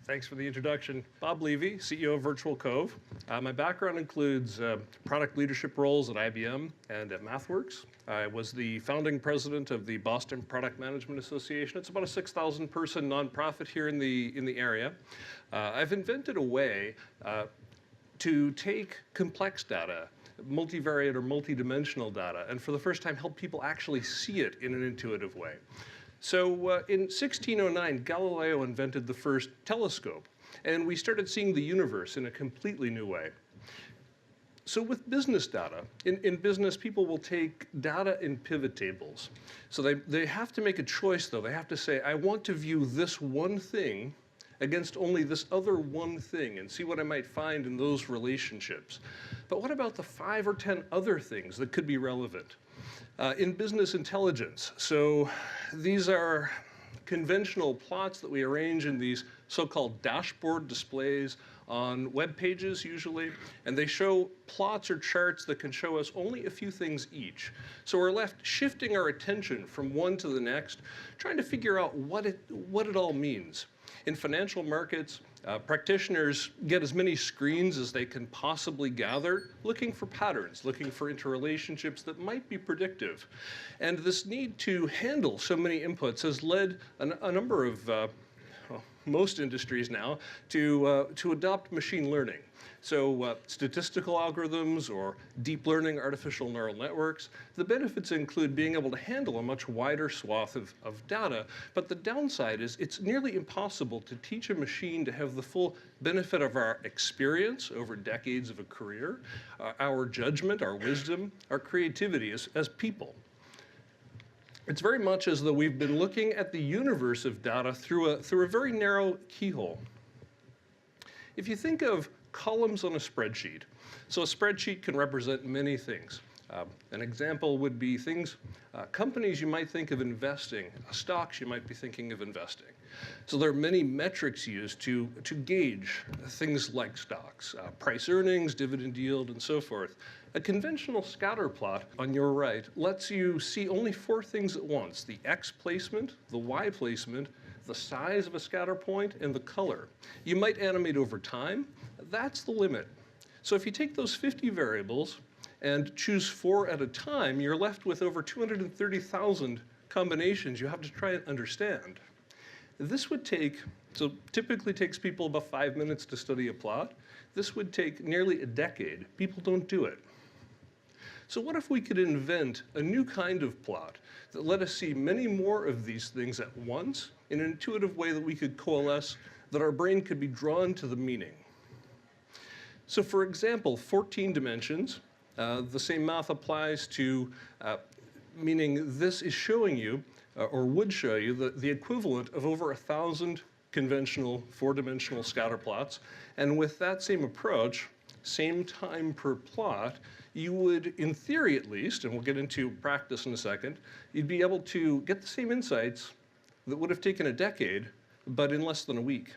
Thanks for the introduction. Bob Levy, CEO of Virtual Cove. My background includes product leadership roles at IBM and at MathWorks. I was the founding president of the Boston Product Management Association. It's about a 6,000 person nonprofit here in the area. I've invented a way to take complex data, multivariate or multidimensional data, and for the first time help people actually see it in an intuitive way. So in 1609, Galileo invented the first telescope, and we started seeing the universe in a completely new way. So with business data, in business, people will take data in pivot tables. So they have to make a choice, though. They have to say, I want to view this one thing against only this other one thing and see what I might find in those relationships. But what about the 5 or 10 other things that could be relevant? In business intelligence, so these are conventional plots that we arrange in these so-called dashboard displays on web pages usually, and they show plots or charts that can show us only a few things each. So we're left shifting our attention from one to the next, trying to figure out what it all means. In financial markets, practitioners get as many screens as they can possibly gather, looking for patterns, looking for interrelationships that might be predictive. And this need to handle so many inputs has led a number of most industries now to adopt machine learning. So statistical algorithms or deep learning artificial neural networks, the benefits include being able to handle a much wider swath of data, but the downside is it's nearly impossible to teach a machine to have the full benefit of our experience over decades of a career, our judgment, our wisdom, our creativity as people. It's very much as though we've been looking at the universe of data through a very narrow keyhole. If you think of columns on a spreadsheet, so a spreadsheet can represent many things. An example would be things, companies you might think of investing, stocks you might be thinking of investing. So there are many metrics used to gauge things like stocks, price earnings, dividend yield, and so forth. A conventional scatter plot on your right lets you see only 4 things at once: the X placement, the Y placement, the size of a scatter point, and the color. You might animate over time. That's the limit. So if you take those 50 variables and choose 4 at a time, you're left with over 230,000 combinations you have to try and understand. This would take, so typically takes people about 5 minutes to study a plot. This would take nearly a decade. People don't do it. So what if we could invent a new kind of plot that let us see many more of these things at once in an intuitive way that we could coalesce, that our brain could be drawn to the meaning? So for example, 14 dimensions, the same math applies to, meaning this is showing you, or would show you, the equivalent of over 1,000 conventional 4-dimensional scatter plots. And with that same approach, same time per plot, you would, in theory at least, and we'll get into practice in a second, you'd be able to get the same insights that would have taken a decade, but in less than a week.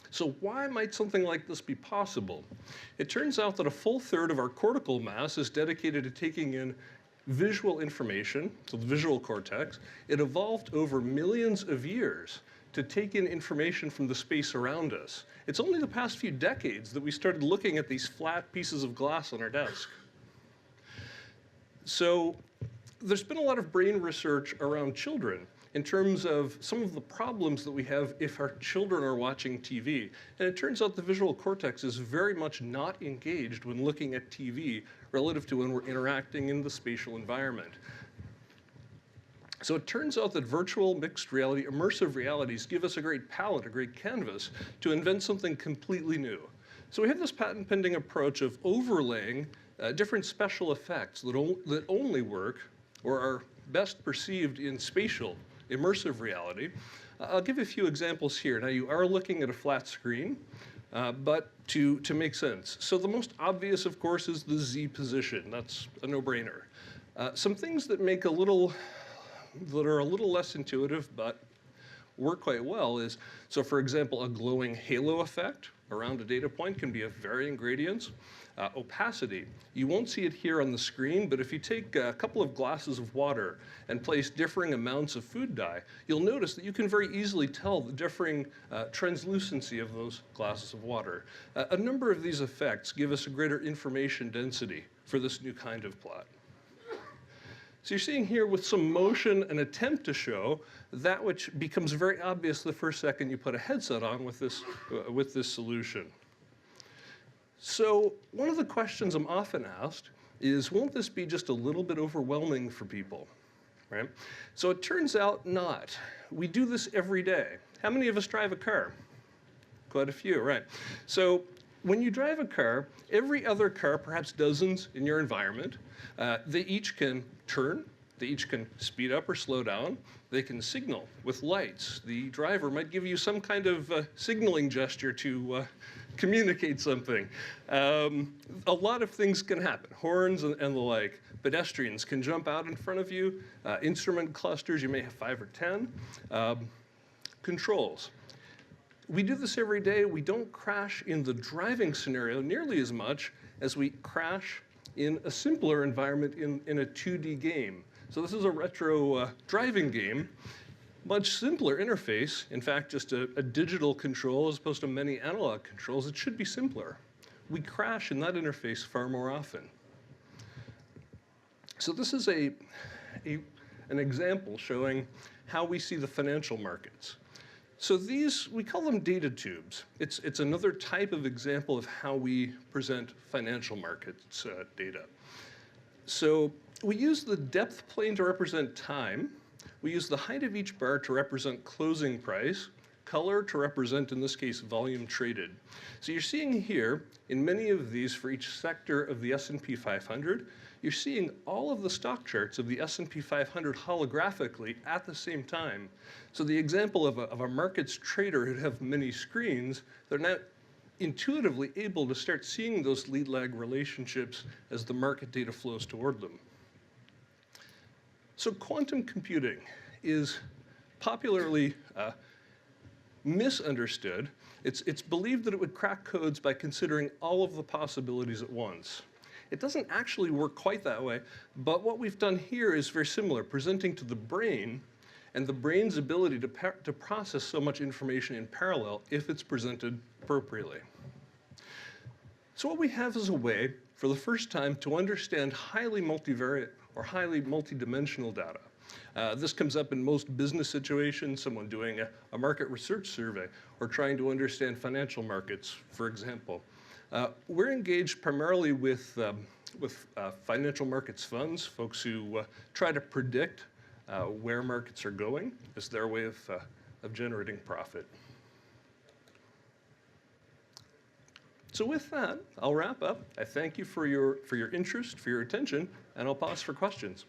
So why might something like this be possible? It turns out that a full third of our cortical mass is dedicated to taking in visual information, so the visual cortex. It evolved over millions of years to take in information from the space around us. It's only the past few decades that we started looking at these flat pieces of glass on our desk. So there's been a lot of brain research around children in terms of some of the problems that we have if our children are watching TV. And it turns out the visual cortex is very much not engaged when looking at TV relative to when we're interacting in the spatial environment. So it turns out that virtual, mixed reality, immersive realities give us a great palette, a great canvas to invent something completely new. So we have this patent pending approach of overlaying different special effects that only work or are best perceived in spatial, immersive reality. I'll give a few examples here. Now you are looking at a flat screen, but to make sense. So the most obvious, of course, is the Z position. That's a no-brainer. Some things that are a little less intuitive but work quite well is, so for example, a glowing halo effect around a data point can be of varying gradients. Opacity, you won't see it here on the screen, but if you take a couple of glasses of water and place differing amounts of food dye, you'll notice that you can very easily tell the differing translucency of those glasses of water. A number of these effects give us a greater information density for this new kind of plot. So you're seeing here with some motion an attempt to show that which becomes very obvious the first second you put a headset on with this solution. So one of the questions I'm often asked is, won't this be just a little bit overwhelming for people, right? So it turns out not. We do this every day. How many of us drive a car? Quite a few, right? So when you drive a car, every other car, perhaps dozens in your environment, they each can turn, they each can speed up or slow down, they can signal with lights. The driver might give you some kind of signaling gesture to communicate something. A lot of things can happen, horns and the like. Pedestrians can jump out in front of you. Instrument clusters, you may have 5 or 10. Controls. We do this every day. We don't crash in the driving scenario nearly as much as we crash in a simpler environment in a 2D game. So this is a retro driving game, much simpler interface. In fact, just a digital control as opposed to many analog controls. It should be simpler. We crash in that interface far more often. So this is an example showing how we see the financial markets. So these, we call them data tubes. It's another type of example of how we present financial markets data. So we use the depth plane to represent time. We use the height of each bar to represent closing price, color to represent, in this case, volume traded. So you're seeing here, in many of these for each sector of the S&P 500, you're seeing all of the stock charts of the S&P 500 holographically at the same time. So the example of a markets trader who'd have many screens, they're now intuitively able to start seeing those lead lag relationships as the market data flows toward them. So quantum computing is popularly misunderstood. It's believed that it would crack codes by considering all of the possibilities at once. It doesn't actually work quite that way, but what we've done here is very similar, presenting to the brain and the brain's ability to process so much information in parallel if it's presented appropriately. So what we have is a way, for the first time, to understand highly multivariate or highly multidimensional data. This comes up in most business situations, someone doing a market research survey or trying to understand financial markets, for example. We're engaged primarily with financial markets funds, folks who try to predict where markets are going as their way of generating profit. So with that, I'll wrap up. I thank you for your interest, for your attention, and I'll pause for questions.